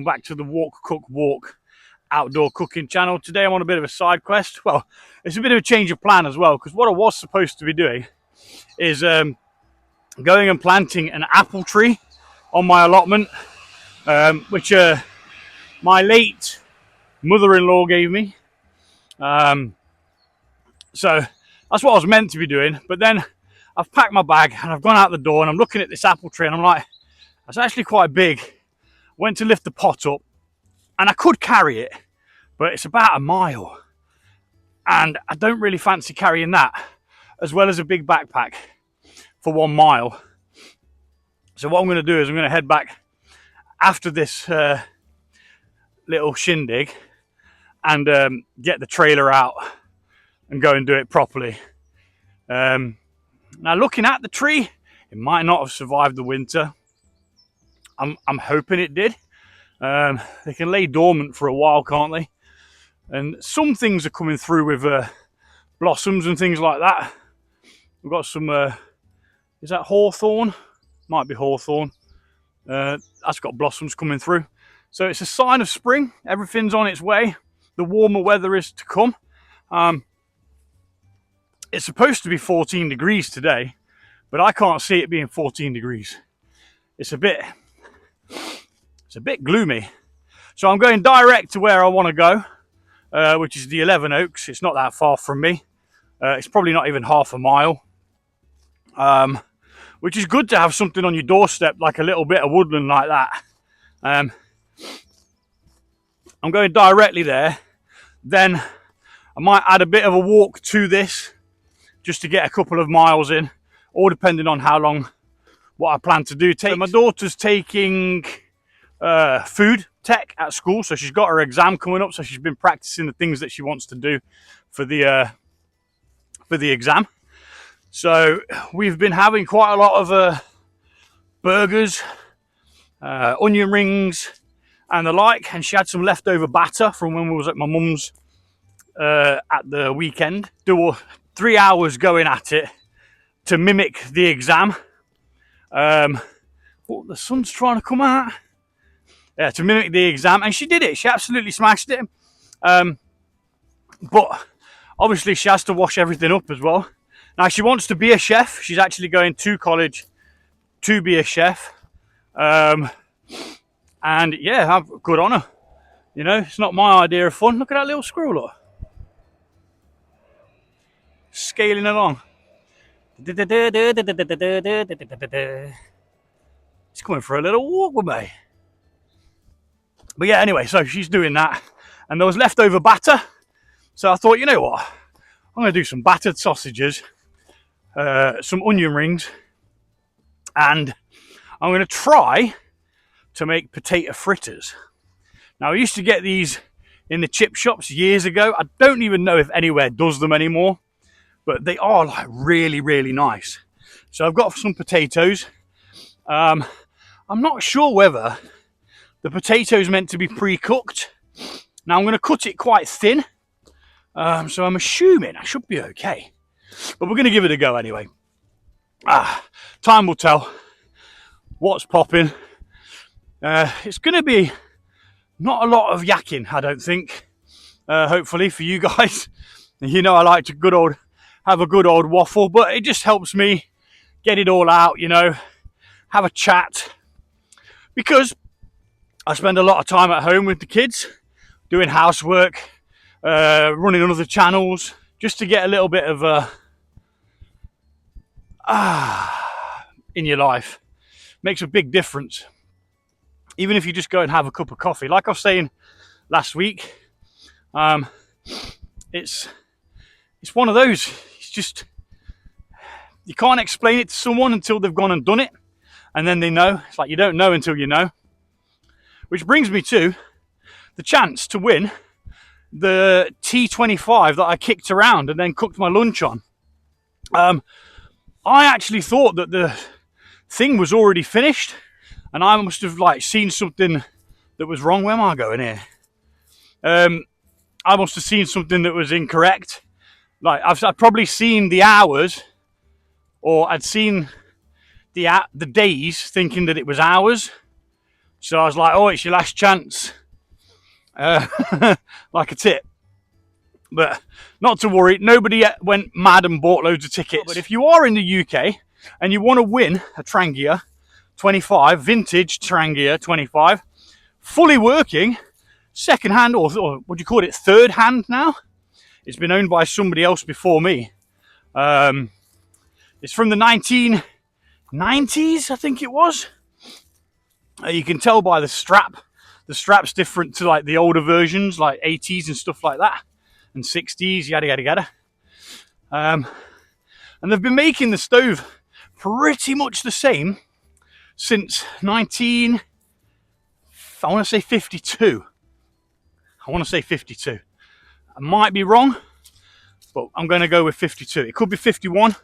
welcome back to the Walk Cook Walk outdoor cooking channel. Today I'm on a bit of a side quest. Well, it's a bit of a change of plan as well, because what I was supposed to be doing is going and planting an apple tree on my allotment, which my late mother-in-law gave me. So that's what I was meant to be doing, but then I've packed my bag and I've gone out the door and I'm looking at this apple tree and I'm like, that's actually quite big. Went to lift the pot up and I could carry it, but it's about a mile and I don't really fancy carrying that as well as a big backpack for 1 mile. So what I'm going to do is I'm going to head back after this little shindig and get the trailer out and go and do it properly. Now looking at the tree, it might not have survived the winter. I'm hoping it did. They can lay dormant for a while, can't they? And some things are coming through with blossoms and things like that. We've got some, is that hawthorn? Might be hawthorn. That's got blossoms coming through. So it's a sign of spring. Everything's on its way. The warmer weather is to come. It's supposed to be 14 degrees today, but I can't see it being 14 degrees. It's a bit gloomy. So I'm going direct to where I want to go, which is the 11 Oaks. It's not that far from me. It's probably not even half a mile, which is good to have something on your doorstep, like a little bit of woodland like that. I'm going directly there. Then I might add a bit of a walk to this just to get a couple of miles in, or depending on how long what I plan to do. So my daughter's taking food tech at school, so she's got her exam coming up, so she's been practicing the things that she wants to do for the exam. So we've been having quite a lot of burgers, onion rings and the like, and she had some leftover batter from when we was at my mum's at the weekend. 3 hours going at it to mimic the exam. Oh, the sun's trying to come out. Yeah, to mimic the exam, and she did it. She absolutely smashed it. But obviously she has to wash everything up as well. Now she wants to be a chef. She's actually going to college to be a chef. And yeah, good on her. You know, it's not my idea of fun. Look at that little squirrel, look. Scaling along. It's coming for a little walk with me. But yeah, anyway, so she's doing that. And there was leftover batter. So I thought, you know what? I'm going to do some battered sausages, some onion rings, and I'm going to try to make potato fritters. Now, I used to get these in the chip shops years ago. I don't even know if anywhere does them anymore, but they are like really, really nice. So I've got some potatoes. I'm not sure whether the potato's meant to be pre-cooked. Now I'm going to cut it quite thin. So I'm assuming I should be okay. But we're going to give it a go anyway. Time will tell what's popping. It's going to be not a lot of yakking, I don't think. Hopefully for you guys. You know I like to have a good old waffle, but it just helps me get it all out, you know, have a chat. Because I spend a lot of time at home with the kids, doing housework, running other channels, just to get a little bit of in your life. Makes a big difference. Even if you just go and have a cup of coffee. Like I was saying last week, it's one of those. It's just, you can't explain it to someone until they've gone and done it. And then they know. It's like you don't know until you know. Which brings me to the chance to win the T25 that I kicked around and then cooked my lunch on. I actually thought that the thing was already finished, and I must have like seen something that was wrong. Where am I going here? I must have seen something that was incorrect. Like I'd probably seen the hours, or I'd seen the days thinking that it was hours. So I was like, oh, it's your last chance. Like a tip. But not to worry, nobody yet went mad and bought loads of tickets. But if you are in the UK and you want to win a Trangia 25, vintage Trangia 25, fully working, second hand, or what do you call it, third hand now? It's been owned by somebody else before me. It's from the 1990s, I think it was. You can tell by the strap. The strap's different to like the older versions, like 80s and stuff like that. And 60s, yada yada yada. And they've been making the stove pretty much the same since I want to say 52. I might be wrong, but I'm going to go with 52. It could be 51.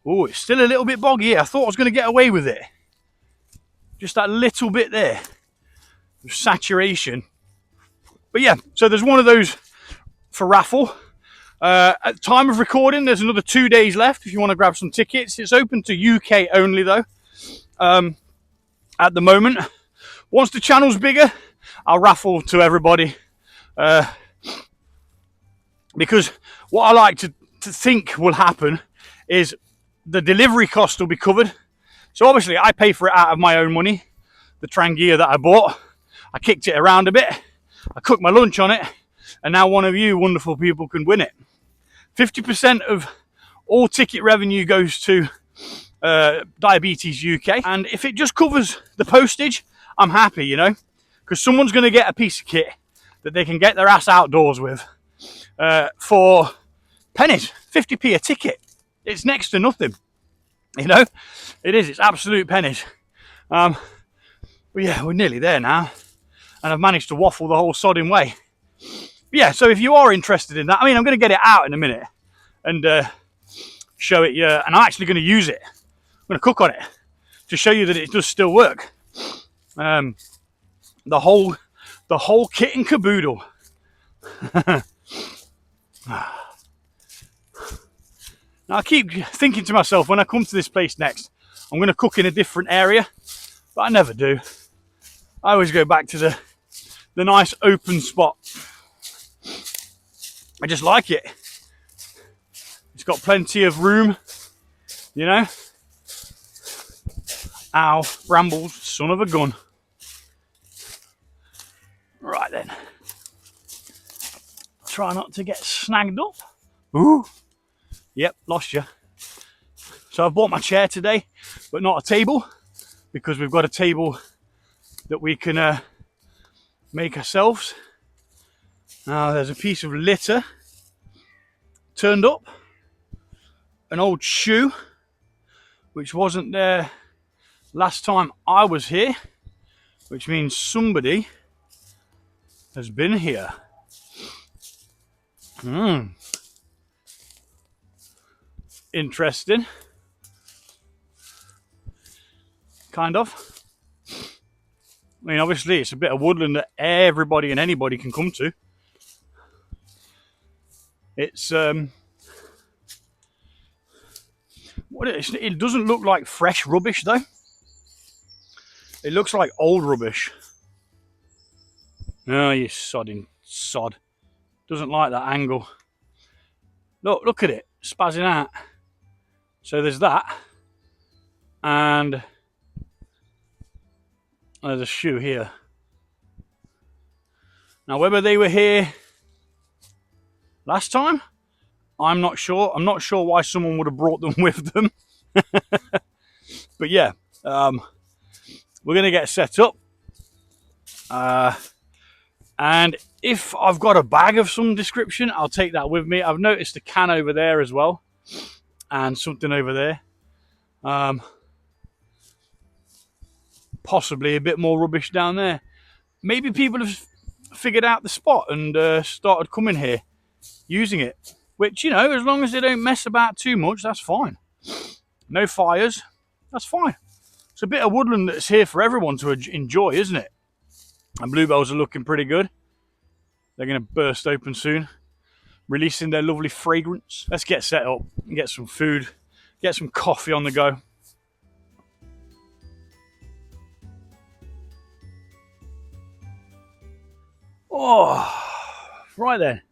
Oh, it's still a little bit boggy. I thought I was going to get away with it. Just that little bit there of saturation. But yeah, so there's one of those for raffle. At the time of recording, there's another 2 days left if you want to grab some tickets. It's open to UK only though. At the moment, once the channel's bigger, I'll raffle to everybody. Because what I like to think will happen is the delivery cost will be covered. So obviously I pay for it out of my own money. The Trangia that I bought, I kicked it around a bit. I cooked my lunch on it. And now one of you wonderful people can win it. 50% of all ticket revenue goes to Diabetes UK. And if it just covers the postage, I'm happy, you know. Because someone's going to get a piece of kit that they can get their ass outdoors with for pennies, 50p a ticket. It's next to nothing, you know. It is, it's absolute pennies. But yeah, we're nearly there now. And I've managed to waffle the whole sodding way. Yeah, so if you are interested in that, I mean, I'm going to get it out in a minute and show it you. And I'm actually going to use it. I'm going to cook on it to show you that it does still work. The whole kit and caboodle. Now I keep thinking to myself, when I come to this place next, I'm going to cook in a different area, but I never do. I always go back to the nice open spot. I just like it. It's got plenty of room, you know. Ow, brambles, son of a gun. Right then. Try not to get snagged up. Ooh. Yep, lost you. So I've bought my chair today, but not a table, because we've got a table that we can make ourselves. Now there's a piece of litter turned up, an old shoe which wasn't there last time I was here, which means somebody has been here. Interesting. Kind of. I mean, obviously it's a bit of woodland that everybody and anybody can come to. It's it doesn't look like fresh rubbish though. It looks like old rubbish. Oh, you sodding sod. Doesn't like that angle. Look at it, spazzing out. So there's that. And there's a shoe here. Now whether they were here last time, I'm not sure. I'm not sure why someone would have brought them with them. But yeah, we're going to get set up. And if I've got a bag of some description, I'll take that with me. I've noticed a can over there as well. And something over there. Possibly a bit more rubbish down there. Maybe people have figured out the spot and started coming here, using it. Which, you know, as long as they don't mess about too much, that's fine. No fires, that's fine. It's a bit of woodland that's here for everyone to enjoy, isn't it? And bluebells are looking pretty good. They're going to burst open soon, releasing their lovely fragrance. Let's get set up and get some food, get some coffee on the go. Oh, right then.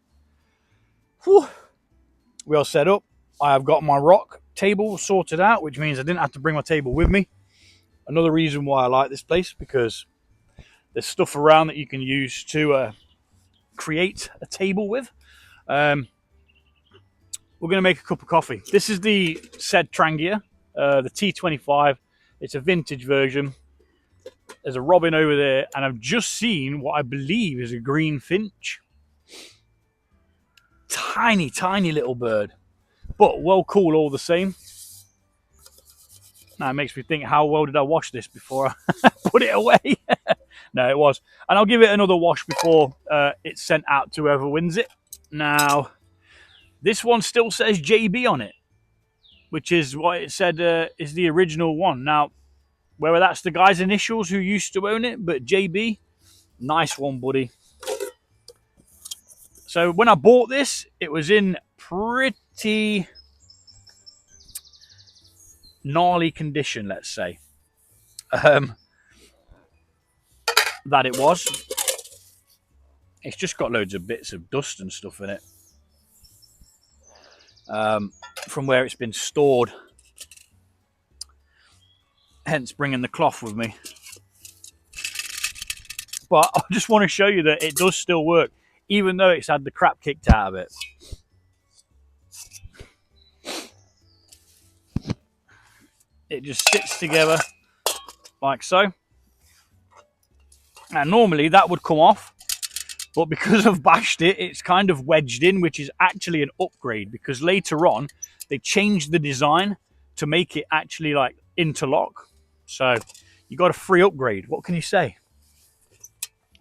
Whew. We are set up. I have got my rock table sorted out, which means I didn't have to bring my table with me. Another reason why I like this place, because there's stuff around that you can use to create a table with. We're going to make a cup of coffee. This is the said Trangia, the T25. It's a vintage version. There's a robin over there, and I've just seen what I believe is a green finch. Tiny, tiny little bird, but well cool all the same. Now it makes me think, how well did I wash this before I put it away? No, it was. And I'll give it another wash before it's sent out to whoever wins it. Now, this one still says JB on it, which is what it said is the original one. Now, whether that's the guy's initials who used to own it, but JB, nice one, buddy. So when I bought this, it was in pretty gnarly condition, let's say. That it was. It's just got loads of bits of dust and stuff in it. From where it's been stored. Hence bringing the cloth with me. But I just want to show you that it does still work, even though it's had the crap kicked out of it. It just sits together like so. And normally that would come off, but because I've bashed it, it's kind of wedged in, which is actually an upgrade, because later on they changed the design to make it actually like interlock. So you got a free upgrade. What can you say?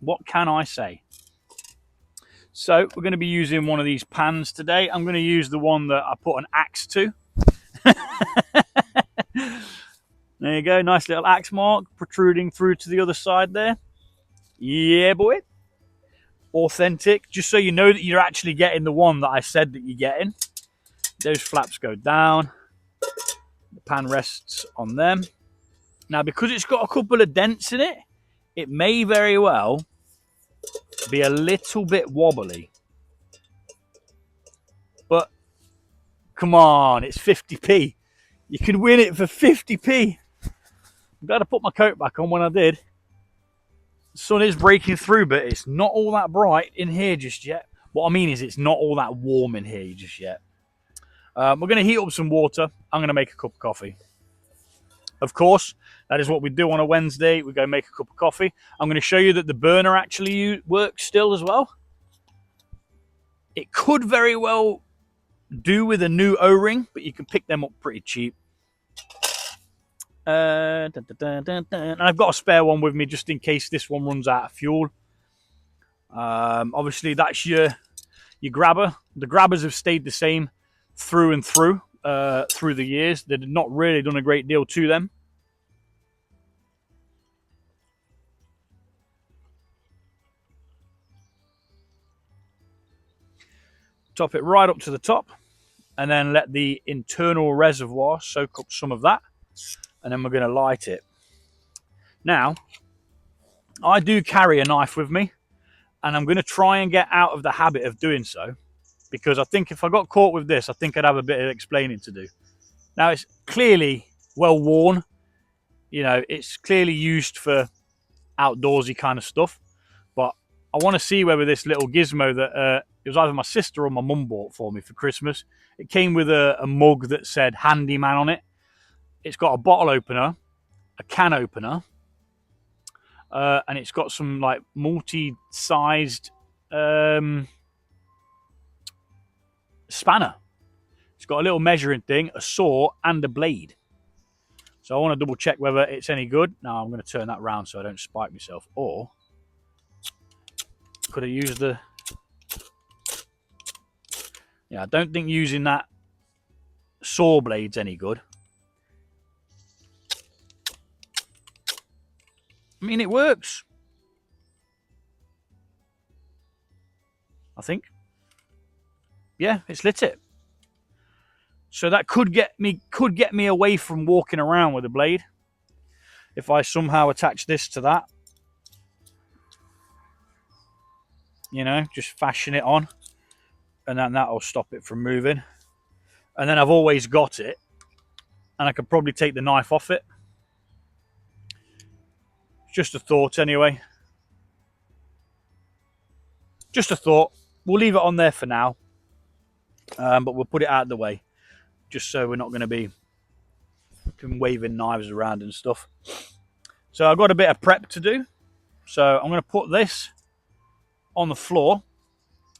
What can I say? So we're going to be using one of these pans today. I'm going to use the one that I put an axe to. There you go, nice little axe mark protruding through to the other side there. Yeah, boy. Authentic, just so you know that you're actually getting the one that I said that you're getting. Those flaps go down. The pan rests on them. Now, because it's got a couple of dents in it, it may very well be a little bit wobbly. But, come on, it's 50p. You can win it for 50p. I'm glad I put my coat back on when I did. The sun is breaking through, but it's not all that bright in here just yet. What I mean is it's not all that warm in here just yet. We're going to heat up some water. I'm going to make a cup of coffee. Of course, that is what we do on a Wednesday. We go make a cup of coffee. I'm going to show you that the burner actually works still as well. It could very well do with a new O-ring, but you can pick them up pretty cheap. And I've got a spare one with me just in case this one runs out of fuel. Obviously, that's your grabber. The grabbers have stayed the same through and through the years. They've not really done a great deal to them. Top it right up to the top, and then let the internal reservoir soak up some of that, and then we're going to light it. Now, I do carry a knife with me, and I'm going to try and get out of the habit of doing so, because I think if I got caught with this, I think I'd have a bit of explaining to do. Now, it's clearly well worn. You know, it's clearly used for outdoorsy kind of stuff, but I want to see whether this little gizmo that it was either my sister or my mum bought for me for Christmas. It came with a mug that said handyman on it. It's got a bottle opener, a can opener, and it's got some like multi-sized spanner. It's got a little measuring thing, a saw, and a blade. So I want to double check whether it's any good. Now I'm going to turn that round so I don't spike myself. Or could I use the... Yeah, I don't think using that saw blade's any good. I mean, it works. I think. Yeah, it's lit it. So that could get me away from walking around with a blade. If I somehow attach this to that. you know, just fasten it on, and then that'll stop it from moving. And then I've always got it, and I could probably take the knife off it. Just a thought anyway. Just a thought. We'll leave it on there for now, but we'll put it out of the way, just so we're not going to be waving knives around and stuff. So I've got a bit of prep to do. So I'm going to put this on the floor,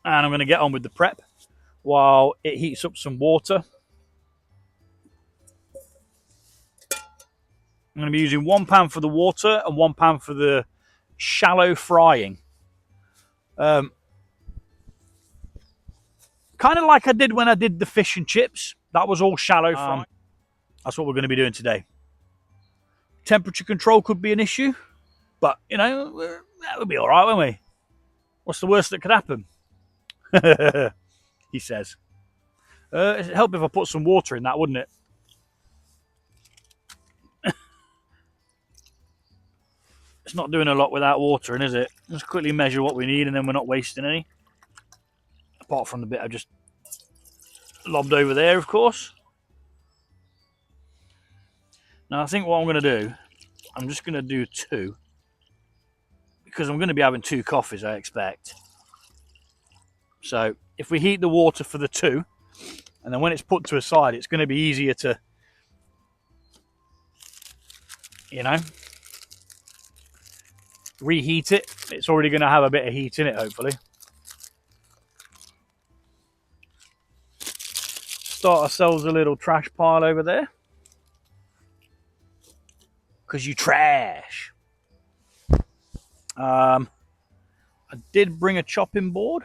and I'm going to get on with the prep while it heats up some water. I'm going to be using £1 for the water and £1 for the shallow frying. Kind of like I did when I did the fish and chips. That was all shallow frying. That's what we're going to be doing today. Temperature control could be an issue, but, you know, that would be all right, won't we? What's the worst that could happen? He says. It'd help if I put some water in that, wouldn't it? It's not doing a lot without water in, is it? Let's quickly measure what we need, and then we're not wasting any. Apart from the bit I just lobbed over there, of course. Now, I think what I'm going to do, I'm just going to do 2. Because I'm going to be having 2 coffees, I expect. So, if we heat the water for the 2, and then when it's put to a side, it's going to be easier to, you know, reheat it. It's already going to have a bit of heat in it, hopefully. Start ourselves a little trash pile over there. Because you trash. I did bring a chopping board.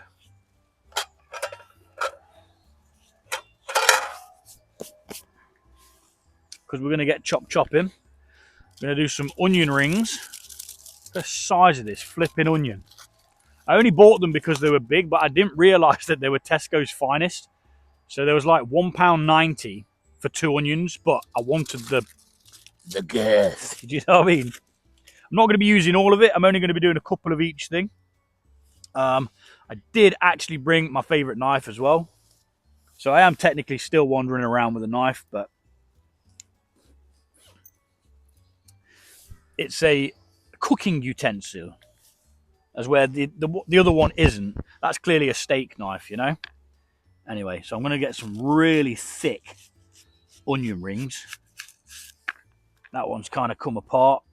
Because we're going to get chopping. We're going to do some onion rings. The size of this flipping onion. I only bought them because they were big, but I didn't realise that they were Tesco's finest. So there was like £1.90 for 2 onions, but I wanted the girth. Do you know what I mean? I'm not going to be using all of it. I'm only going to be doing a couple of each thing. I did actually bring my favourite knife as well. So I am technically still wandering around with a knife, but it's a cooking utensil, as where the other one isn't. That's clearly a steak knife, you know. Anyway, so I'm going to get some really thick onion rings. That one's kind of come apart,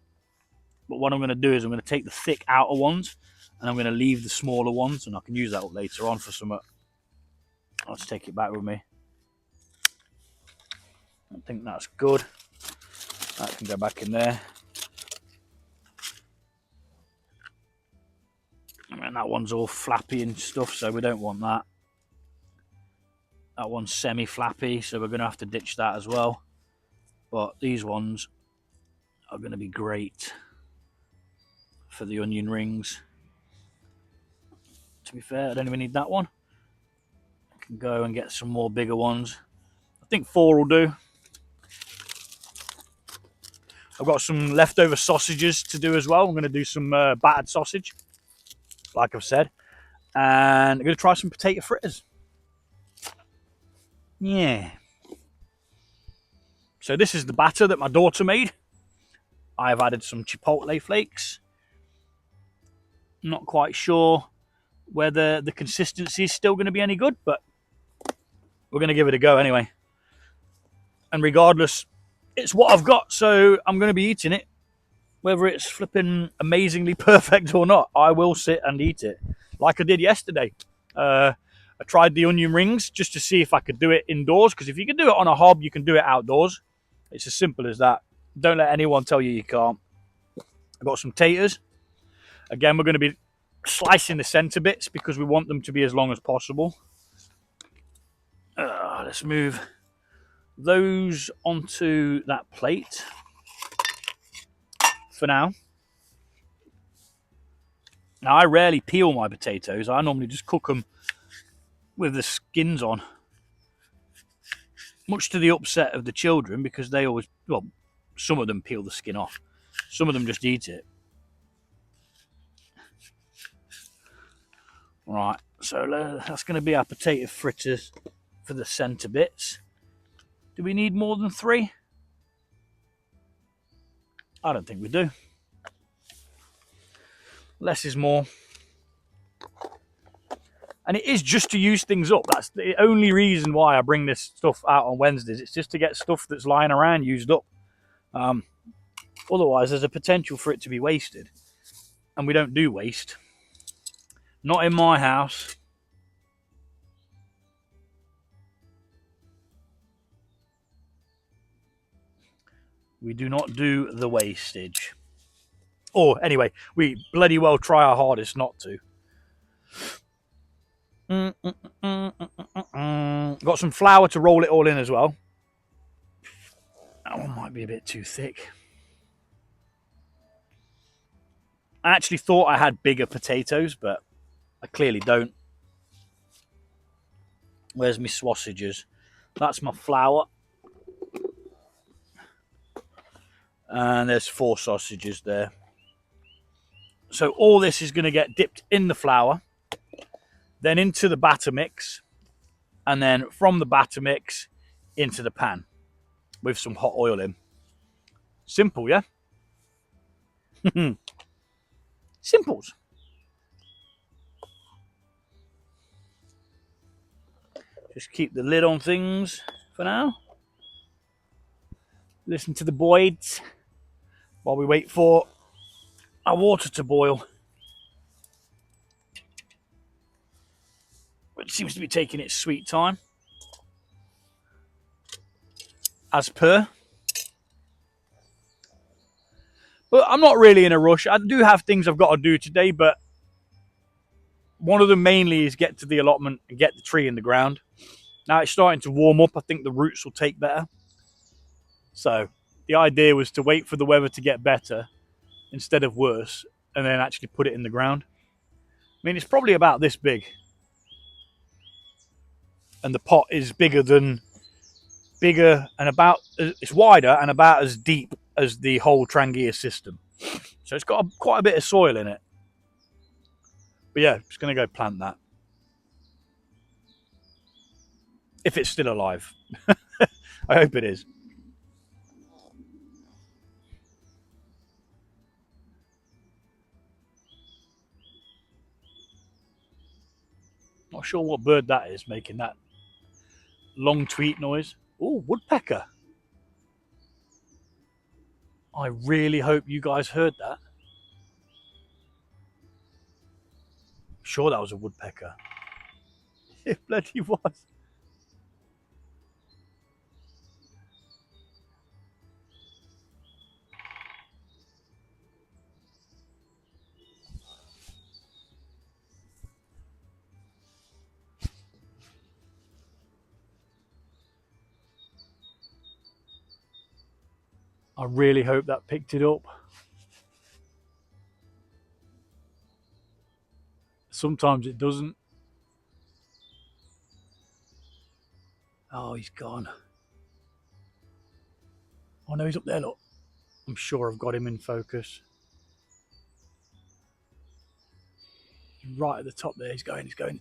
but what I'm going to do is I'm going to take the thick outer ones, and I'm going to leave the smaller ones, and I can use that up later on for some. I'll just take it back with me. I think that's good. That can go back in there. And that one's all flappy and stuff, so we don't want that. That one's semi-flappy, so we're going to have to ditch that as well. But these ones are going to be great for the onion rings. To be fair, I don't even need that one. I can go and get some more bigger ones. I think 4 will do. I've got some leftover sausages to do as well. I'm going to do some battered sausage, like I've said. And I'm going to try some potato fritters. Yeah. So this is the batter that my daughter made. I've added some chipotle flakes. Not quite sure whether the consistency is still going to be any good, but we're going to give it a go anyway. And regardless, it's what I've got, so I'm going to be eating it. Whether it's flipping amazingly perfect or not, I will sit and eat it. Like I did yesterday. I tried the onion rings just to see if I could do it indoors, because if you can do it on a hob, you can do it outdoors. It's as simple as that. Don't let anyone tell you you can't. I've got some taters. Again, we're going to be slicing the centre bits because we want them to be as long as possible. Let's move those onto that plate for now. Now, I rarely peel my potatoes. I normally just cook them with the skins on. Much to the upset of the children, because they always, well, some of them peel the skin off. Some of them just eat it. Right, so that's going to be our potato fritters for the centre bits. Do we need more than 3? I don't think we do. Less is more. And it is just to use things up. That's the only reason why I bring this stuff out on Wednesdays. It's just to get stuff that's lying around used up. Otherwise, there's a potential for it to be wasted. And we don't do waste. Not in my house. We do not do the wastage. Or anyway, we bloody well try our hardest not to. Got some flour to roll it all in as well. That one might be a bit too thick. I actually thought I had bigger potatoes, but I clearly don't. Where's my sausages? That's my flour. And there's 4 sausages there. So all this is going to get dipped in the flour, then into the batter mix, and then from the batter mix into the pan with some hot oil in. Simple, yeah? Simples. Just keep the lid on things for now. Listen to the boys while we wait for our water to boil, which seems to be taking its sweet time, as per. But I'm not really in a rush. I do have things I've got to do today, but one of them mainly is get to the allotment and get the tree in the ground. Now it's starting to warm up. I think the roots will take better. So the idea was to wait for the weather to get better instead of worse, and then actually put it in the ground. I mean, it's probably about this big. And the pot is bigger and about, it's wider and about as deep as the whole Trangia system. So it's got quite a bit of soil in it. But yeah, just going to go plant that. If it's still alive. I hope it is. Not sure what bird that is making that long tweet noise. Oh, woodpecker. I really hope you guys heard that. I'm sure that was a woodpecker. It bloody was. I really hope that picked it up. Sometimes it doesn't. Oh, he's gone. Oh no, he's up there, look. I'm sure I've got him in focus. Right at the top there, he's going.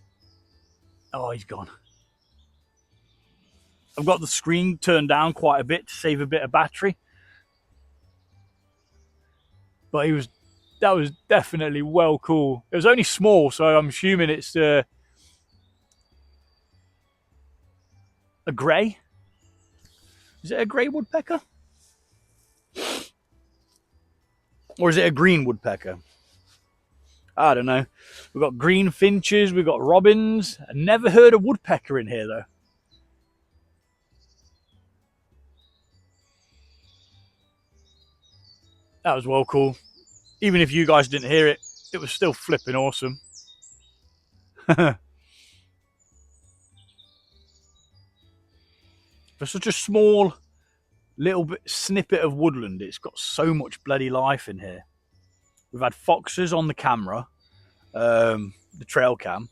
Oh, he's gone. I've got the screen turned down quite a bit to save a bit of battery. But that was definitely well cool. It was only small, so I'm assuming it's a grey. Is it a grey woodpecker? Or is it a green woodpecker? I don't know. We've got green finches, we've got robins. I never heard a woodpecker in here though. That was well cool. Even if you guys didn't hear it, it was still flipping awesome. For such a small little bit snippet of woodland, it's got so much bloody life in here. We've had foxes on the camera, the trail cam,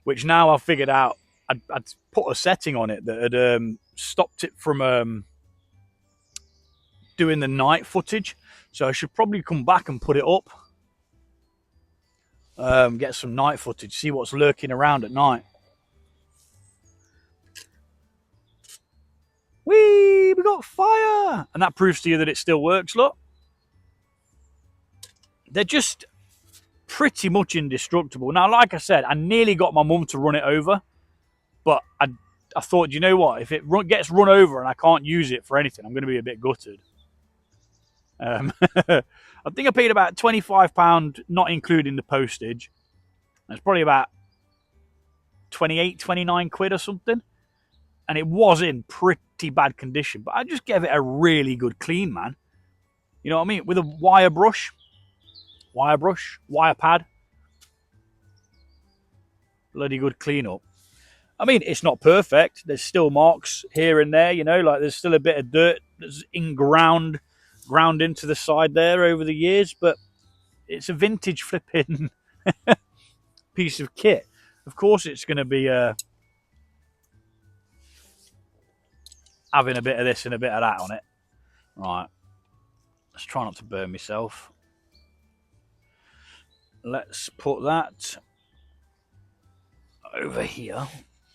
which now I've figured out I'd put a setting on it that had stopped it from doing the night footage. So I should probably come back and put it up. Get some night footage, see what's lurking around at night. Whee! We got fire! And that proves to you that it still works, look. They're just pretty much indestructible. Now, like I said, I nearly got my mum to run it over, but I thought, you know what? If it gets run over and I can't use it for anything, I'm going to be a bit gutted. I think I paid about £25, not including the postage. It's probably about 28, 29 quid or something. And it was in pretty bad condition, but I just gave it a really good clean, man. You know what I mean? With a wire pad. Bloody good cleanup. I mean, it's not perfect. There's still marks here and there, you know, like there's still a bit of dirt that's ground into the side there over the years, but it's a vintage flipping piece of kit. Of course, it's going to be having a bit of this and a bit of that on it. Right. Let's try not to burn myself. Let's put that over here.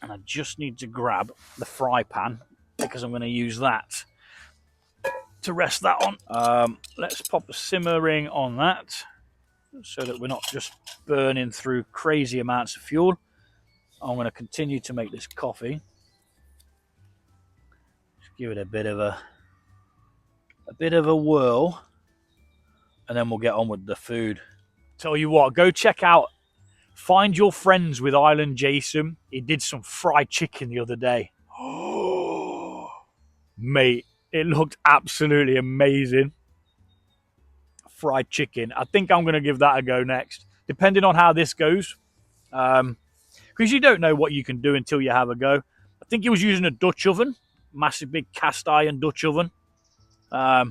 And I just need to grab the fry pan because I'm going to use that to rest that on. Let's pop a simmering on that so that we're not just burning through crazy amounts of fuel. I'm going to continue to make this coffee. Just give it a bit of a whirl, and then we'll get on with the food. Tell you what, go check out Find Your Friends with Island Jason. He did some fried chicken the other day. Oh, mate, it looked absolutely amazing. Fried chicken. I think I'm going to give that a go next, depending on how this goes. Because you don't know what you can do until you have a go. I think he was using a Dutch oven, massive big cast iron Dutch oven. Yeah,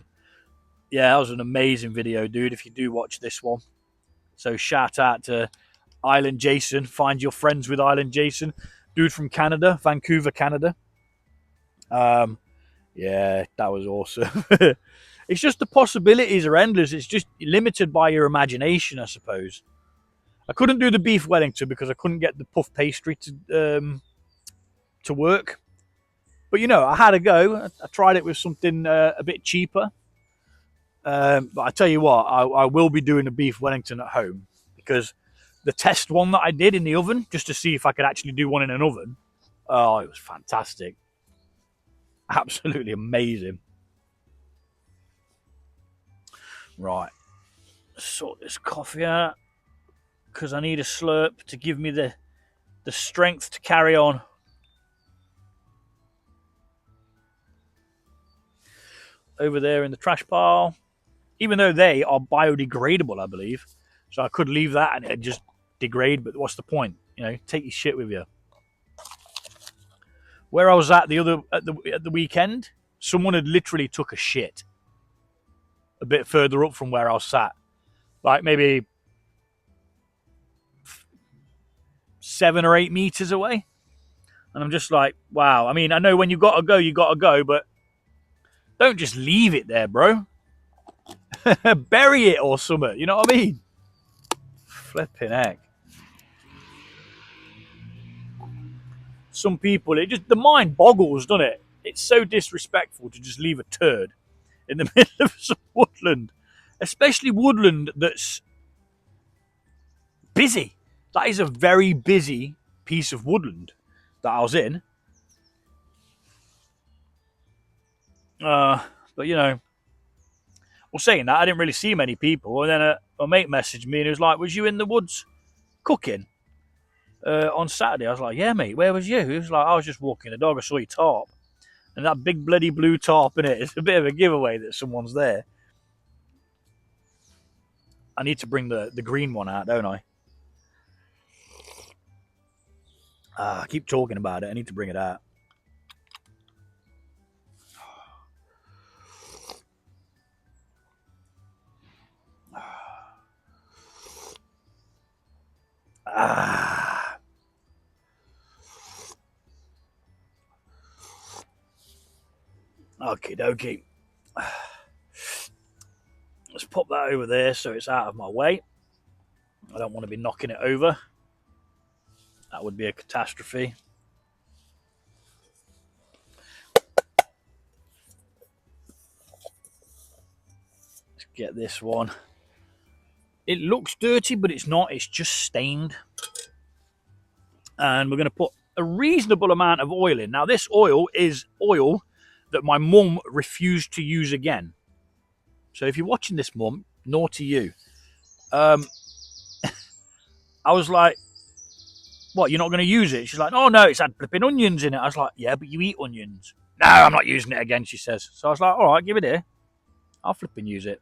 that was an amazing video, dude, if you do watch this one. So shout out to Island Jason. Find Your Friends with Island Jason. Dude from Canada, Vancouver, Canada. Yeah, that was awesome. It's just the possibilities are endless. It's just limited by your imagination, I suppose. I couldn't do the beef Wellington because I couldn't get the puff pastry to work. But, you know, I had a go. I tried it with something a bit cheaper. But I tell you what, I will be doing a beef Wellington at home because the test one that I did in the oven, just to see if I could actually do one in an oven, oh, it was fantastic. Absolutely amazing. Right. Sort this coffee out because I need a slurp to give me the strength to carry on. Over there in the trash pile. Even though they are biodegradable, I believe. So I could leave that and it'd just degrade, but what's the point? You know, take your shit with you. Where I was at the weekend, someone had literally took a shit a bit further up from where I was sat. Like maybe 7 or 8 meters away. And I'm just like, wow. I mean, I know when you gotta go, but don't just leave it there, bro. Bury it or something. You know what I mean? Flipping heck. Some people, the mind boggles, doesn't it? It's so disrespectful to just leave a turd in the middle of some woodland, especially woodland that's busy. That is a very busy piece of woodland that I was in. But you know, well, saying that, I didn't really see many people, and then a mate messaged me and he was like, "Was you in the woods cooking on Saturday?" I was like, "Yeah, mate. Where was you?" He was like, "I was just walking the dog. I saw your tarp, and that big bloody blue tarp in it. It's a bit of a giveaway that someone's there." I need to bring the green one out, don't I? I keep talking about it. I need to bring it out. Okie dokie. Let's pop that over there so it's out of my way. I don't want to be knocking it over. That would be a catastrophe. Let's get this one. It looks dirty, but it's not. It's just stained. And we're going to put a reasonable amount of oil in. Now, this oil is oil that my mum refused to use again. So if you're watching this, Mum, naughty you. I was like, what, you're not going to use it? She's like, oh, no, it's had flipping onions in it. I was like, yeah, but you eat onions. No, I'm not using it again, she says. So I was like, all right, give it here. I'll flipping use it.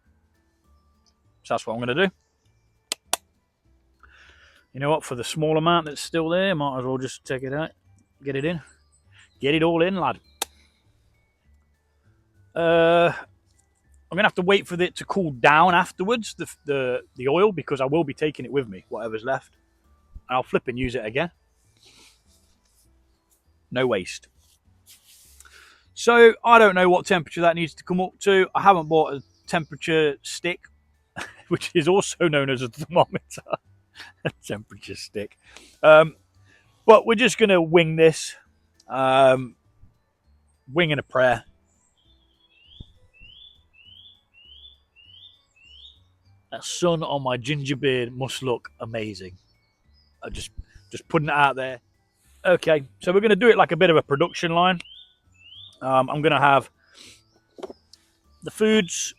So that's what I'm going to do. You know what? For the small amount that's still there, might as well just take it out. Get it in. Get it all in, lad. I'm going to have to wait for it to cool down afterwards, the oil, because I will be taking it with me, whatever's left. And I'll flip and use it again. No waste. So, I don't know what temperature that needs to come up to. I haven't bought a temperature stick, which is also known as a thermometer. A temperature stick. But we're just going to wing this. Wing and a prayer. That sun on my ginger beard must look amazing. I'm just putting it out there. Okay, so we're going to do it like a bit of a production line. I'm going to have the foods,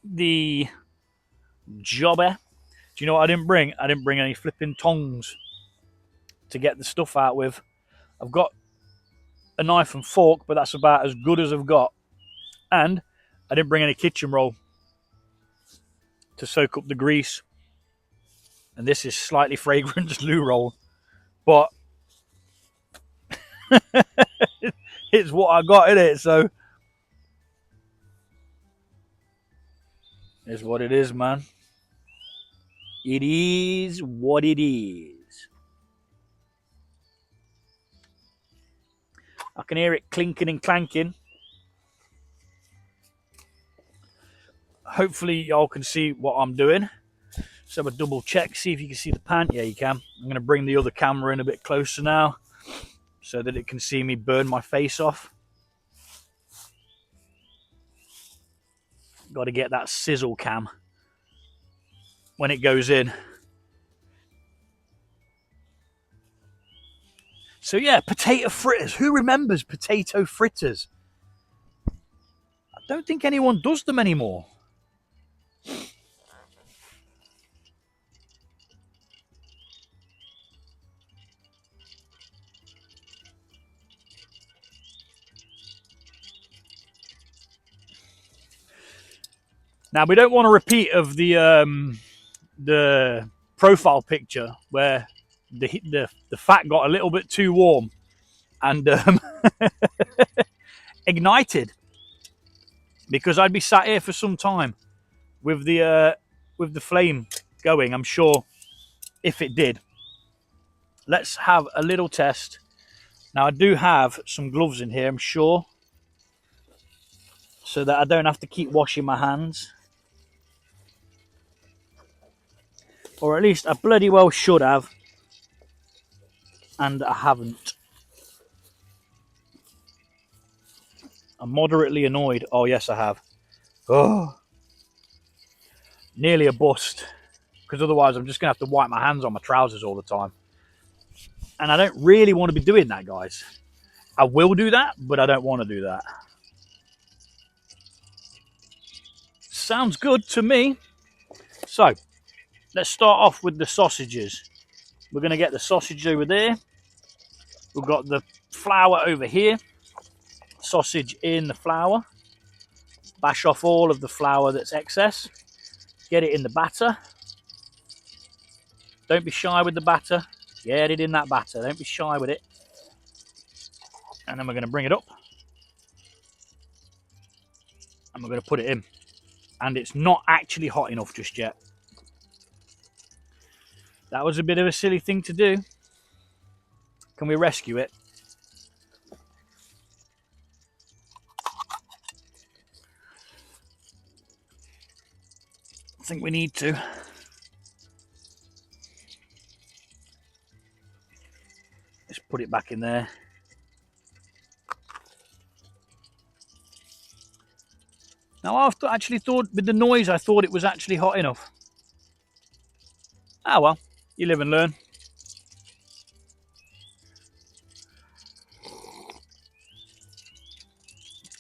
the jobber. Do you know what I didn't bring? I didn't bring any flipping tongs to get the stuff out with. I've got a knife and fork, but that's about as good as I've got. And I didn't bring any kitchen roll to soak up the grease. And this is slightly fragrant loo roll, but it's what I got in it, so it's what it is, man. It is what it is. I can hear it clinking and clanking. Hopefully y'all can see what I'm doing. So have a double check, see if you can see the pan. Yeah, you can. I'm going to bring the other camera in a bit closer now so that it can see me burn my face off. Got to get that sizzle cam when it goes in. So yeah, potato fritters. Who remembers potato fritters? I don't think anyone does them anymore. Now, we don't want a repeat of the profile picture where the fat got a little bit too warm and ignited, because I'd be sat here for some time with the flame going, I'm sure, if it did. Let's have a little test. Now, I do have some gloves in here, I'm sure, so that I don't have to keep washing my hands. Or at least I bloody well should have. And I haven't. I'm moderately annoyed. Oh, yes, I have. Oh. Nearly a bust. Because otherwise I'm just going to have to wipe my hands on my trousers all the time. And I don't really want to be doing that, guys. I will do that, but I don't want to do that. Sounds good to me. So, let's start off with the sausages. We're going to get the sausage over there. We've got the flour over here. Sausage in the flour. Bash off all of the flour that's excess. Get it in the batter. Don't be shy with the batter. Get it in that batter. Don't be shy with it. And then we're going to bring it up. And we're going to put it in. And it's not actually hot enough just yet. That was a bit of a silly thing to do. Can we rescue it? I think we need to. put it back in there. Now I've actually thought with the noise, I thought it was actually hot enough. Ah well, you live and learn.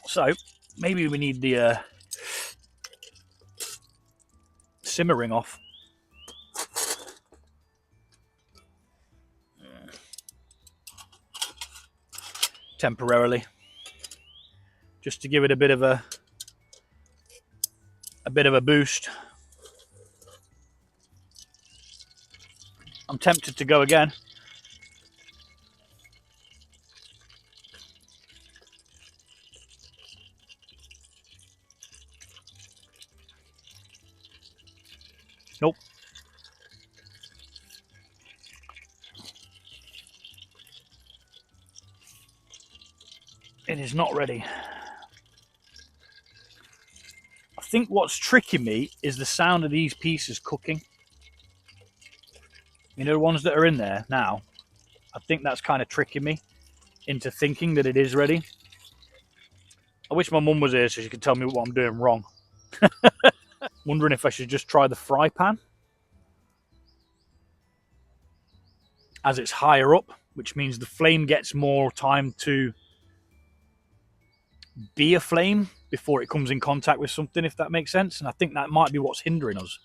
So maybe we need the simmering off. Temporarily, just to give it a bit of a boost. I'm tempted to go again. Nope. It is not ready. I think what's tricking me is the sound of these pieces cooking. You know, the ones that are in there now. I think that's kind of tricking me into thinking that it is ready. I wish my mum was here so she could tell me what I'm doing wrong. Wondering if I should just try the fry pan, as it's higher up, which means the flame gets more time to be a flame before it comes in contact with something, if that makes sense. And I think that might be what's hindering us.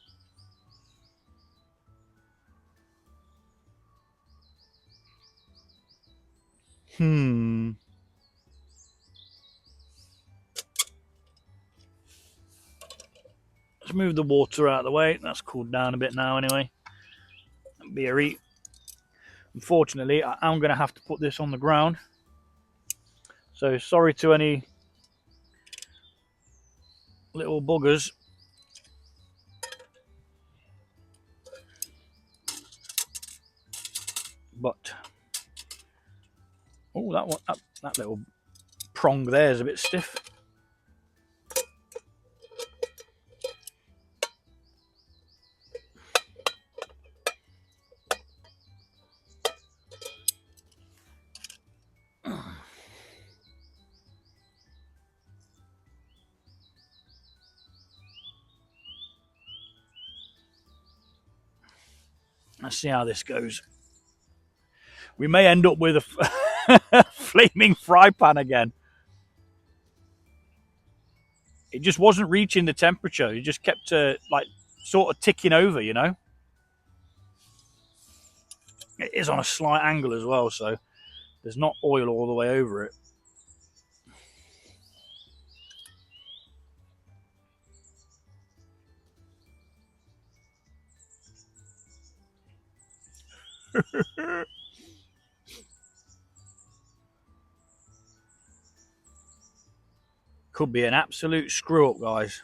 Let's move the water out of the way. That's cooled down a bit now anyway. Beery. Unfortunately, I'm going to have to put this on the ground. So sorry to any little buggers. But oh, that little prong there is a bit stiff. Let's see how this goes. We may end up with a flaming fry pan again. It just wasn't reaching the temperature. It just kept like sort of ticking over, you know. It is on a slight angle as well, so there's not oil all the way over it. Could be an absolute screw up, guys.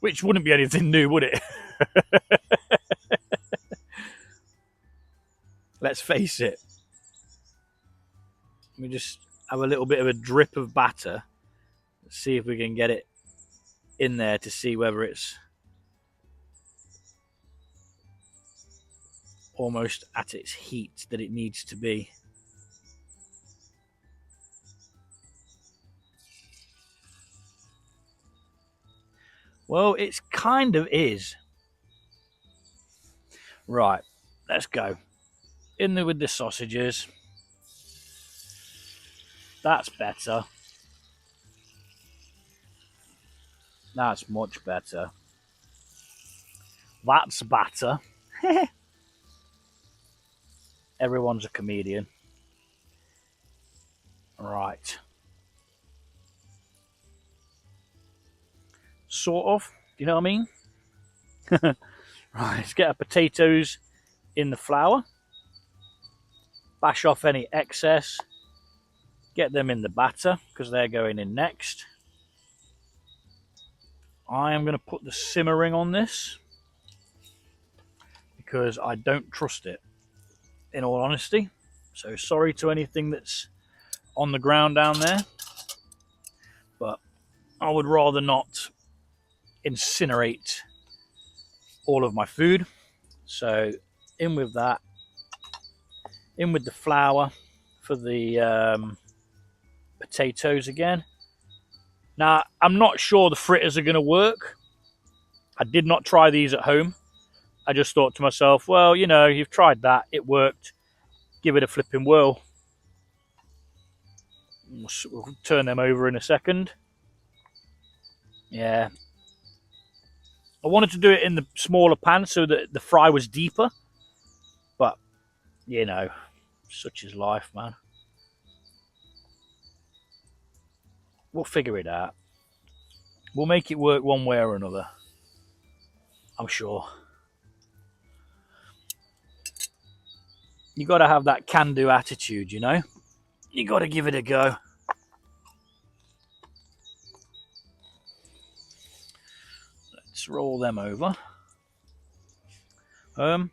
Which wouldn't be anything new, would it? Let's face it. Let me just have a little bit of a drip of batter. Let's see if we can get it in there to see whether it's almost at its heat that it needs to be. Well, it's kind of is. Right, let's go. In there with the sausages. That's better. That's much better. That's batter. Everyone's a comedian. Right. Sort of. Do you know what I mean? Right, let's get our potatoes in the flour. Bash off any excess. Get them in the batter because they're going in next. I am going to put the simmering on this because I don't trust it, in all honesty. So sorry to anything that's on the ground down there, but I would rather not incinerate all of my food. So in with that, in with the flour for the potatoes again. Now, I'm not sure the fritters are going to work. I did not try these at home. I just thought to myself, well, you know, you've tried that, it worked, give it a flipping whirl. We'll turn them over in a second. Yeah. I wanted to do it in the smaller pan so that the fry was deeper. But, you know, such is life, man. We'll figure it out. We'll make it work one way or another. I'm sure. You got to have that can-do attitude, you know. You got to give it a go. Let's roll them over. I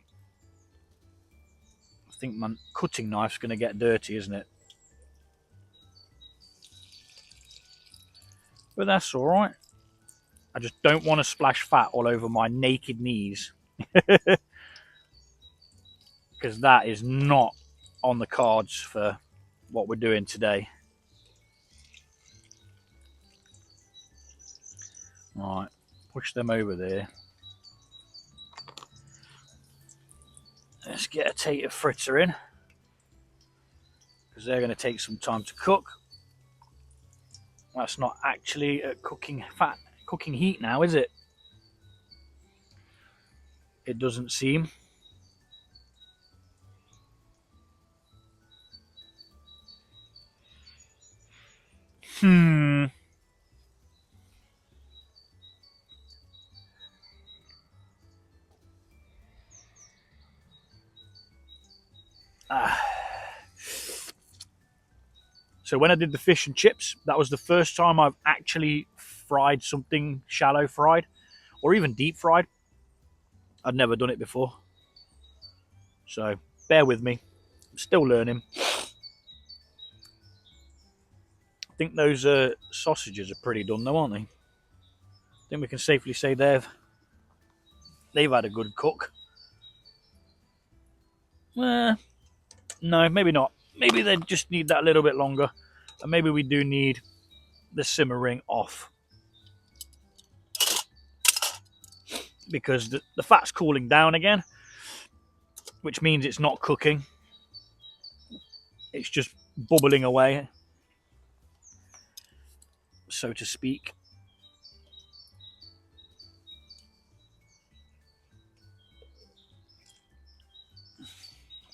think my cutting knife's going to get dirty, isn't it? But that's all right. I just don't want to splash fat all over my naked knees. Because that is not on the cards for what we're doing today. Right, push them over there. Let's get a tater fritter in, because they're going to take some time to cook. That's not actually at cooking heat now, is it? It doesn't seem. So when I did the fish and chips, that was the first time I've actually fried something shallow fried, or even deep fried. I'd never done it before. So bear with me. I'm still learning. I think those sausages are pretty done though, aren't they? I think we can safely say they've had a good cook. No, maybe not. Maybe they just need that a little bit longer. And maybe we do need the simmering off. Because the fat's cooling down again. Which means it's not cooking. It's just bubbling away, so to speak.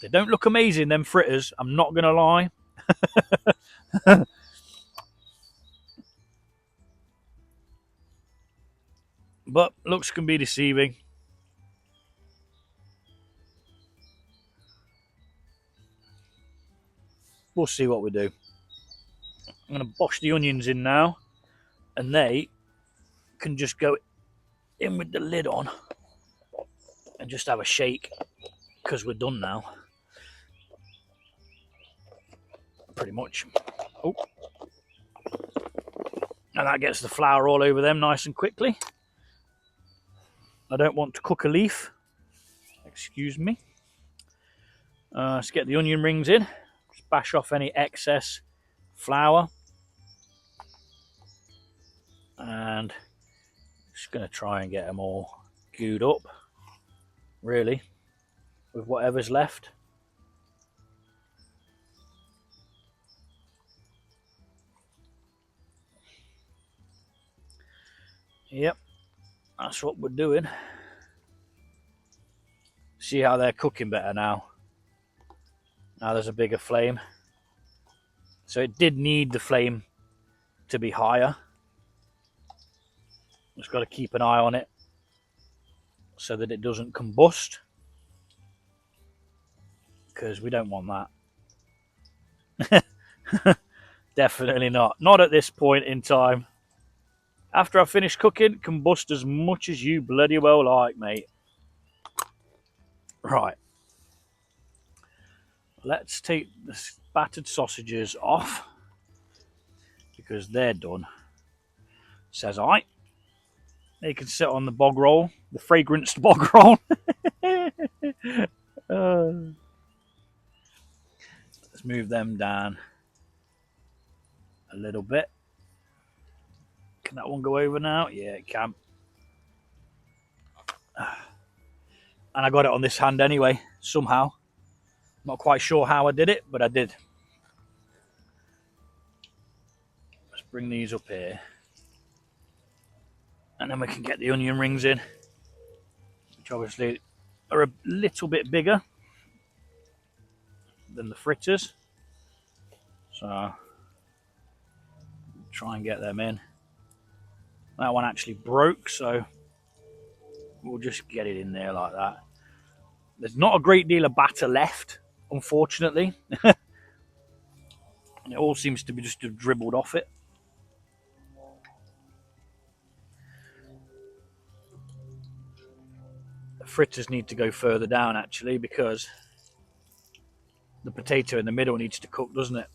They don't look amazing, them fritters, I'm not going to lie. But looks can be deceiving. We'll see what we do. I'm going to bosh the onions in now, and they can just go in with the lid on and just have a shake, because we're done now. Pretty much. Oh. And that gets the flour all over them nice and quickly. I don't want to cook a leaf. Excuse me. Let's get the onion rings in. Just bash off any excess flour. And just going to try and get them all gooed up, really, with whatever's left. Yep, that's what we're doing. See how they're cooking better now. Now there's a bigger flame. So it did need the flame to be higher. Just got to keep an eye on it so that it doesn't combust, because we don't want that. Definitely not. Not at this point in time. After I finish cooking, combust as much as you bloody well like, mate. Right. Let's take the battered sausages off, because they're done. Says I. They can sit on the bog roll, the fragranced bog roll. Let's move them down a little bit. Can that one go over now? Yeah, it can. And I got it on this hand anyway, somehow. Not quite sure how I did it, but I did. Let's bring these up here. And then we can get the onion rings in, which obviously are a little bit bigger than the fritters. So try and get them in. That one actually broke, so we'll just get it in there like that. There's not a great deal of batter left, unfortunately. And it all seems to be just dribbled off it. The fritters need to go further down actually, because the potato in the middle needs to cook, doesn't it?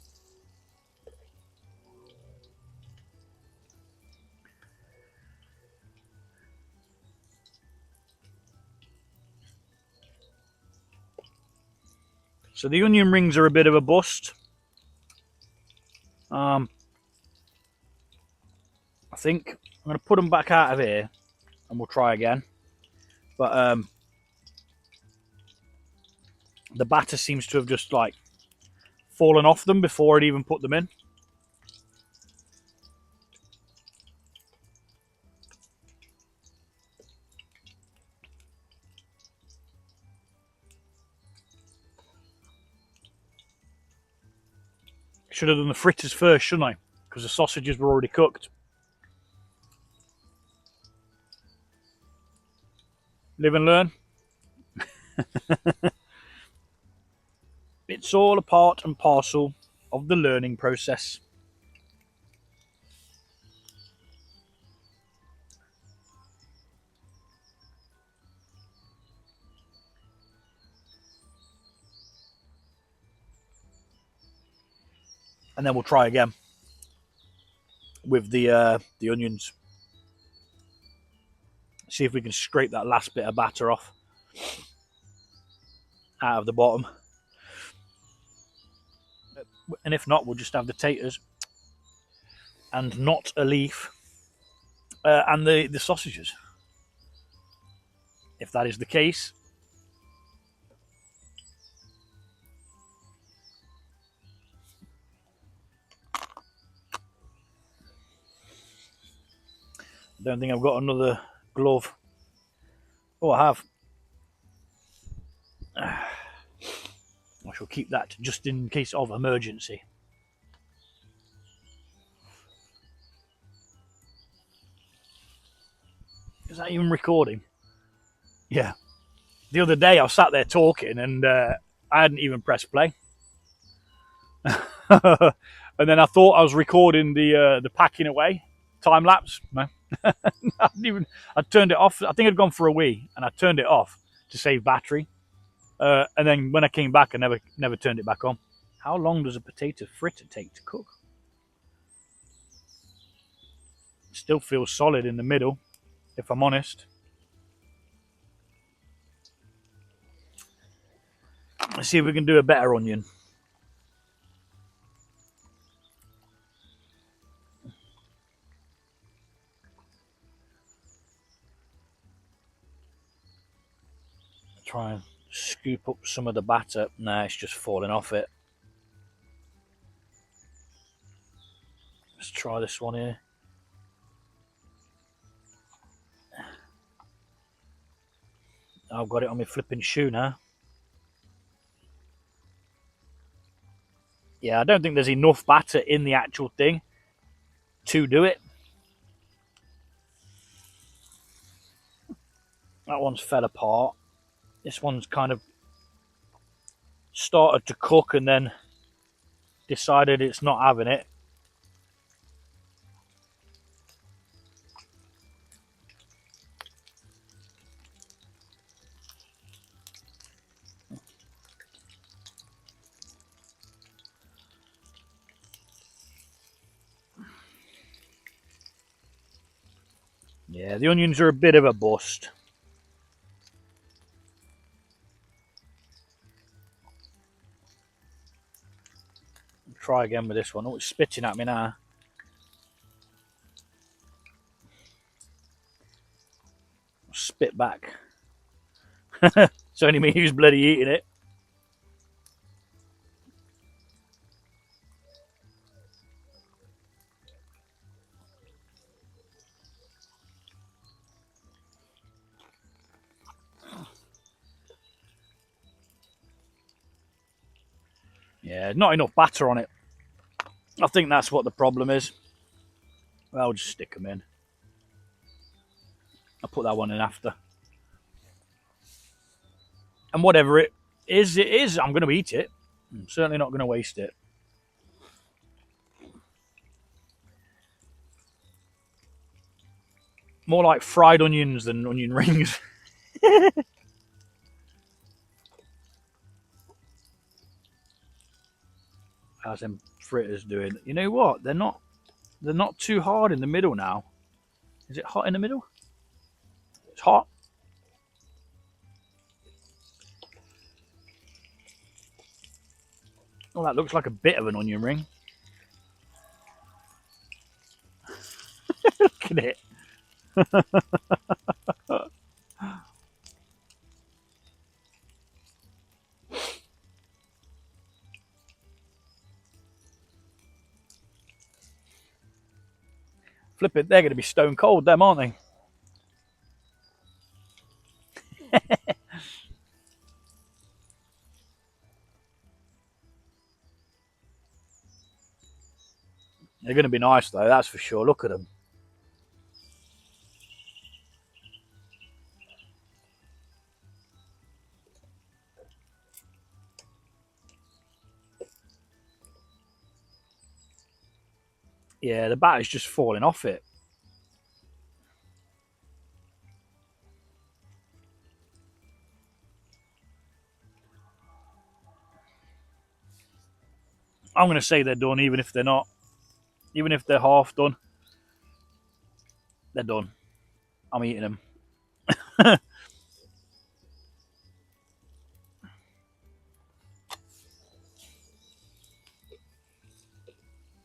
So the onion rings are a bit of a bust. I think I'm going to put them back out of here and we'll try again. But the batter seems to have just like fallen off them before I'd even put them in. Should have done the fritters first, shouldn't I? Because the sausages were already cooked. Live and learn. It's all a part and parcel of the learning process. And then we'll try again with the onions. See if we can scrape that last bit of batter off out of the bottom. And if not, we'll just have the taters and not a leaf and the sausages. If that is the case, I don't think I've got another glove. Oh, I have. I shall keep that just in case of emergency. Is that even recording? Yeah. The other day I was sat there talking and I hadn't even pressed play. And then I thought I was recording the packing away time lapse. No. I turned it off. I think I'd gone for a wee and I turned it off to save battery. And then when I came back, I never turned it back on. How long does a potato fritter take to cook? It still feels solid in the middle, if I'm honest. Let's see if we can do a better onion. Try and scoop up some of the batter. Nah, it's just falling off it. Let's try this one here. I've got it on my flipping shoe now. Yeah, I don't think there's enough batter in the actual thing to do it. That one's fell apart. This one's kind of started to cook and then decided it's not having it. Yeah, the onions are a bit of a bust. Try again with this one. Oh, it's spitting at me now. Spit back. It's only me who's bloody eating it. Yeah, not enough batter on it. I think that's what the problem is. I'll just stick them in. I'll put that one in after. And whatever it is. I'm going to eat it. I'm certainly not going to waste it. More like fried onions than onion rings. How's them fritters doing? You know what? They're not too hard in the middle now. Is it hot in the middle? It's hot. Oh, that looks like a bit of an onion ring. Look at it. Flip it, they're going to be stone cold, them, aren't they? They're going to be nice, though, that's for sure. Look at them. Yeah, the batter's just falling off it. I'm going to say they're done, even if they're not. Even if they're half done. They're done. I'm eating them.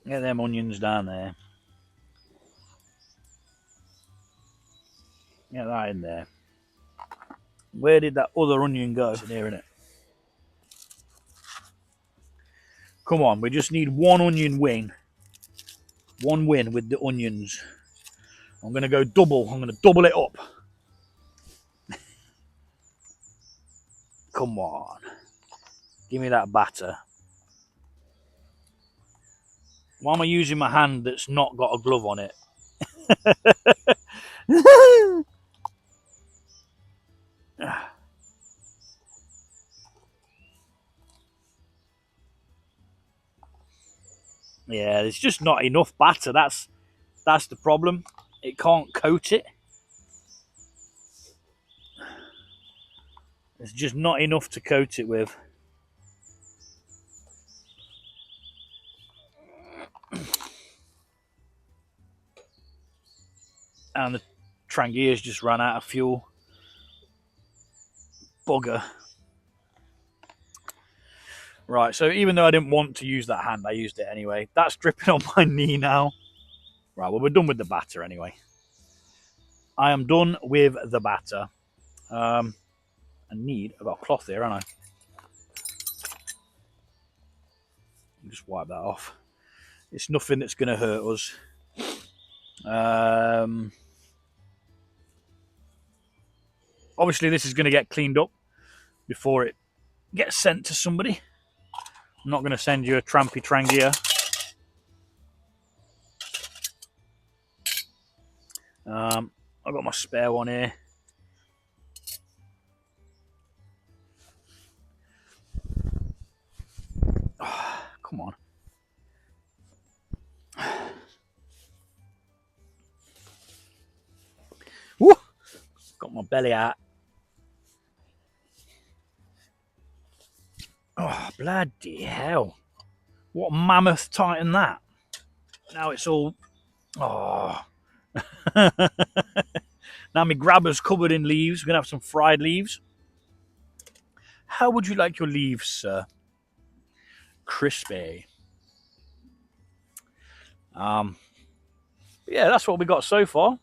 Get them onions down there. Get that in there. Where did that other onion go? It's in here, innit? Come on, we just need one onion wing. One win with the onions. I'm going to go double. I'm going to double it up. Come on. Give me that batter. Why am I using my hand that's not got a glove on it? Yeah, there's just not enough batter. That's the problem. It can't coat it. There's just not enough to coat it with. And the Trangia's just ran out of fuel. Bugger. Right, so even though I didn't want to use that hand, I used it anyway. That's dripping on my knee now. Right, well, we're done with the batter anyway. I am done with the batter. I need, I've got a cloth here, haven't I? Just wipe that off. It's nothing that's going to hurt us. Obviously, this is going to get cleaned up before it gets sent to somebody. I'm not going to send you a trampy Trangia. I've got my spare one here. Oh, come on. Woo! Got my belly out. Oh, bloody hell. What mammoth tighten that. Now it's all... Oh. Now my grabber's covered in leaves. We're going to have some fried leaves. How would you like your leaves, sir? Crispy. Yeah, that's what we got so far.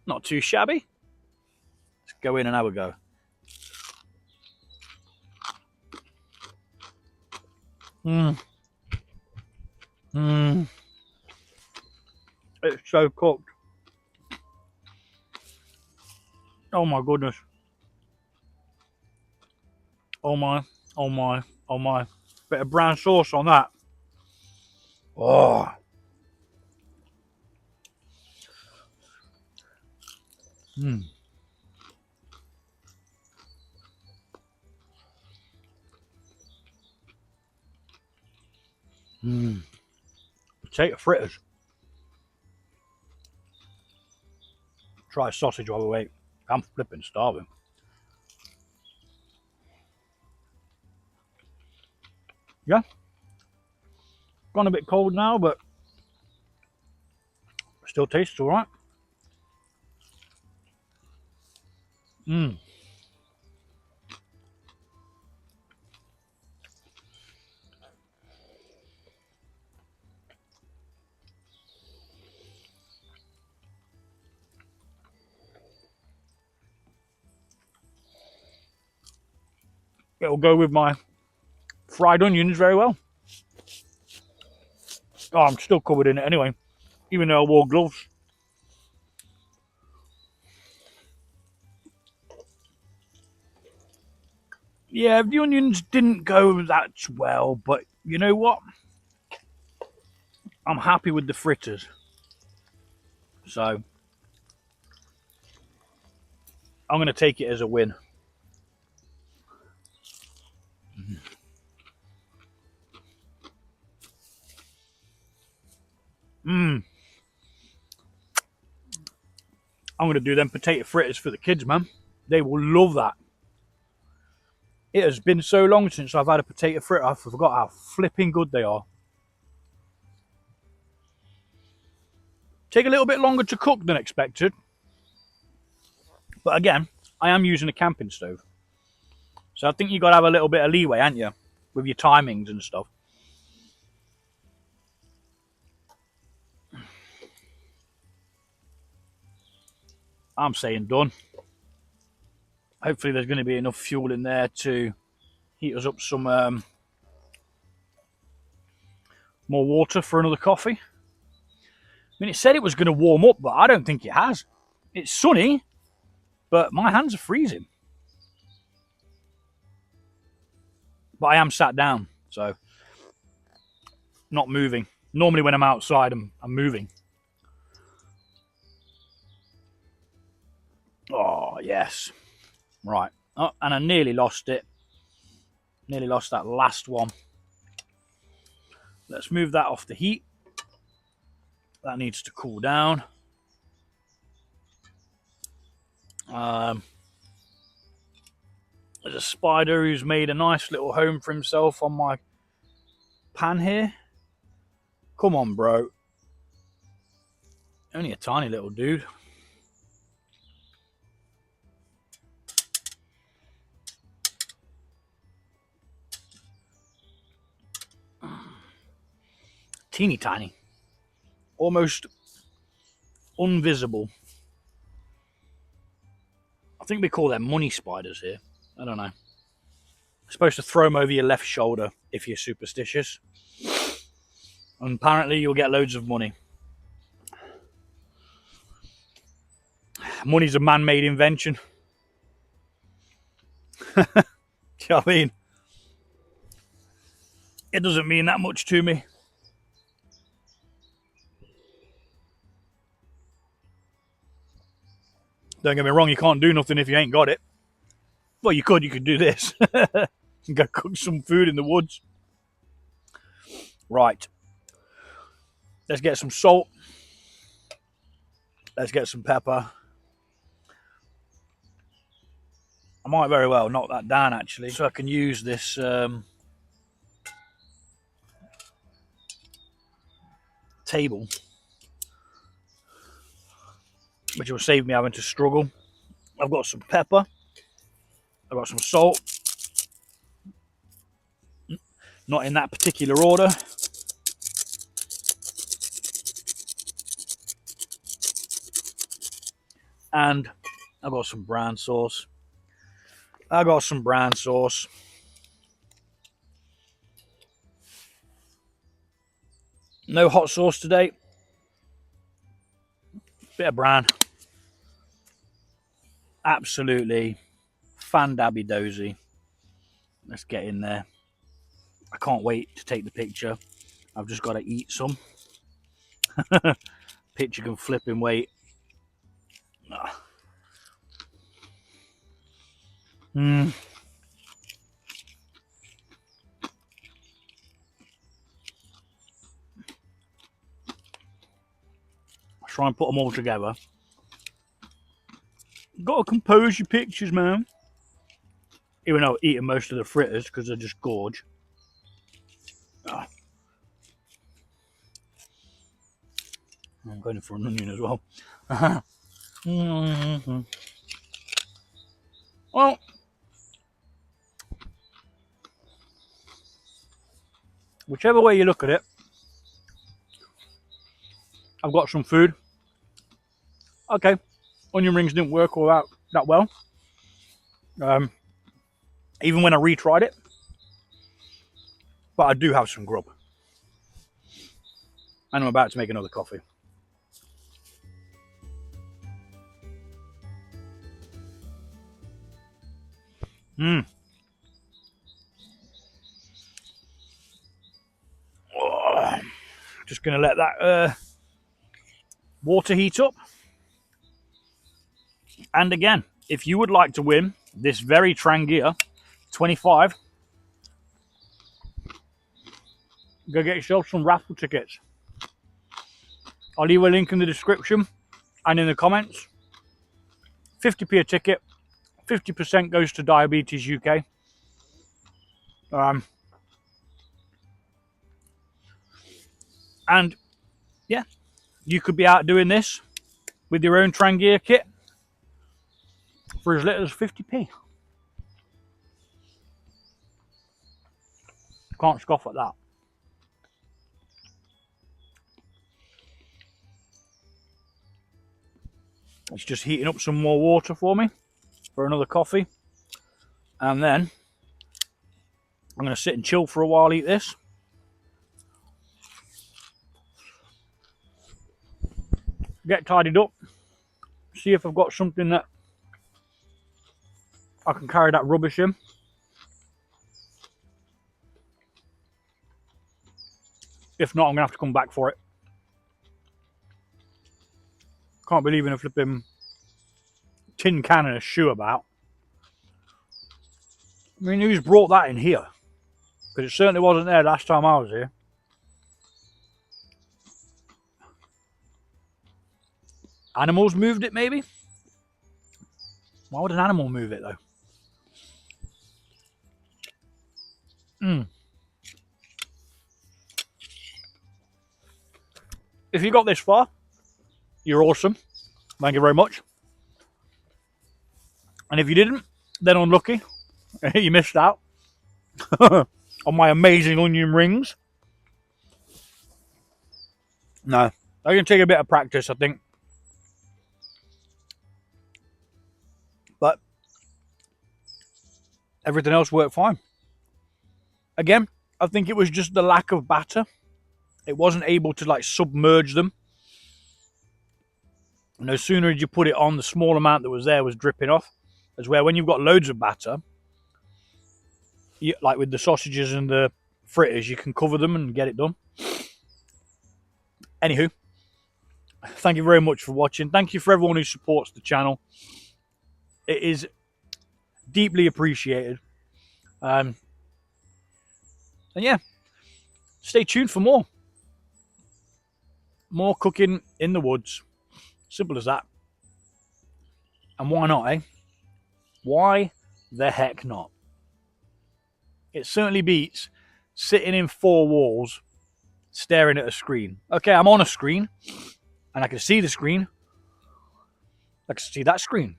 Not too shabby. Let's go in and have a go. It's so cooked. Oh my goodness. Oh my, oh my, oh my. Bit of brown sauce on that. Oh. Mmm. Mmm. Potato fritters. Try sausage while we wait. I'm flipping starving. Yeah. Gone a bit cold now, but still tastes all right. Mmm. It'll go with my fried onions very well. Oh, I'm still covered in it anyway, even though I wore gloves. Yeah, the onions didn't go that well, but you know what? I'm happy with the fritters. So I'm going to take it as a win. Mmm. I'm going to do them potato fritters for the kids, man. They will love that. It has been so long since I've had a potato fritter, I forgot how flipping good they are. Take a little bit longer to cook than expected. But again, I am using a camping stove. So I think you've got to have a little bit of leeway, ain't you? With your timings and stuff. I'm saying done. Hopefully there's going to be enough fuel in there to heat us up some more water for another coffee. I mean, it said it was going to warm up, but I don't think it has. It's sunny, but my hands are freezing. But I am sat down, so not moving. Normally when I'm outside, I'm moving. Oh, yes. Right. Oh, and I nearly lost it. Nearly lost that last one. Let's move that off the heat. That needs to cool down. There's a spider who's made a nice little home for himself on my pan here. Come on, bro. Only a tiny little dude. Teeny tiny. Almost invisible. I think we call them money spiders here. I don't know. You're supposed to throw them over your left shoulder if you're superstitious. And apparently you'll get loads of money. Money's a man-made invention. Do you know what I mean? It doesn't mean that much to me. Don't get me wrong, you can't do nothing if you ain't got it. Well, you could do this. Go cook some food in the woods. Right. Let's get some salt. Let's get some pepper. I might very well knock that down, actually, so I can use this table, which will save me having to struggle. I've got some pepper. I've got some salt. Not in that particular order. And I got some brown sauce. I got some brown sauce. No hot sauce today. Bit of brown. Absolutely fan-dabby dozy. Let's get in there. I can't wait to take the picture. I've just got to eat some. Picture can flip and wait. Let's try and put them all together. Got to compose your pictures, man. Even though I'm eating most of the fritters because they're just gorge. I'm going for an onion as well. Well, whichever way you look at it, I've got some food. Okay, onion rings didn't work all that well. Even when I retried it. But I do have some grub. And I'm about to make another coffee. Just going to let that water heat up. And again, if you would like to win this very Trangia 25, go get yourself some raffle tickets. I'll leave a link in the description and in the comments. 50p a ticket. 50% goes to Diabetes UK. And yeah, you could be out doing this with your own Trangia kit for as little as 50p. Can't scoff at that. It's just heating up some more water for me for another coffee. And then I'm going to sit and chill for a while, eat this. Get tidied up. See if I've got something that I can carry that rubbish in. If not, I'm going to have to come back for it. Can't be leaving a flipping tin can and a shoe about. I mean, who's brought that in here? Because it certainly wasn't there last time I was here. Animals moved it, maybe? Why would an animal move it, though? If you got this far, you're awesome. Thank you very much. And if you didn't, then unlucky. You missed out on my amazing onion rings. No, I can take a bit of practice, I think. But everything else worked fine. Again, I think it was just the lack of batter. It wasn't able to like submerge them. And no sooner did you put it on, the small amount that was there was dripping off. As where when you've got loads of batter, like with the sausages and the fritters, you can cover them and get it done. Anywho, thank you very much for watching. Thank you for everyone who supports the channel. It is deeply appreciated. And yeah, stay tuned for more. More cooking in the woods. Simple as that. And why not, eh? Why the heck not? It certainly beats sitting in four walls staring at a screen. Okay, I'm on a screen and I can see the screen. I can see that screen.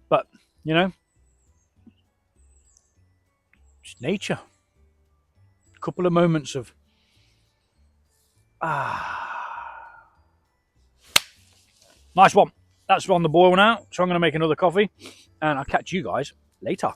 But, you know, it's nature. A couple of moments of nice one. that's on the boil now. So I'm going to make another coffee, and I'll catch you guys later.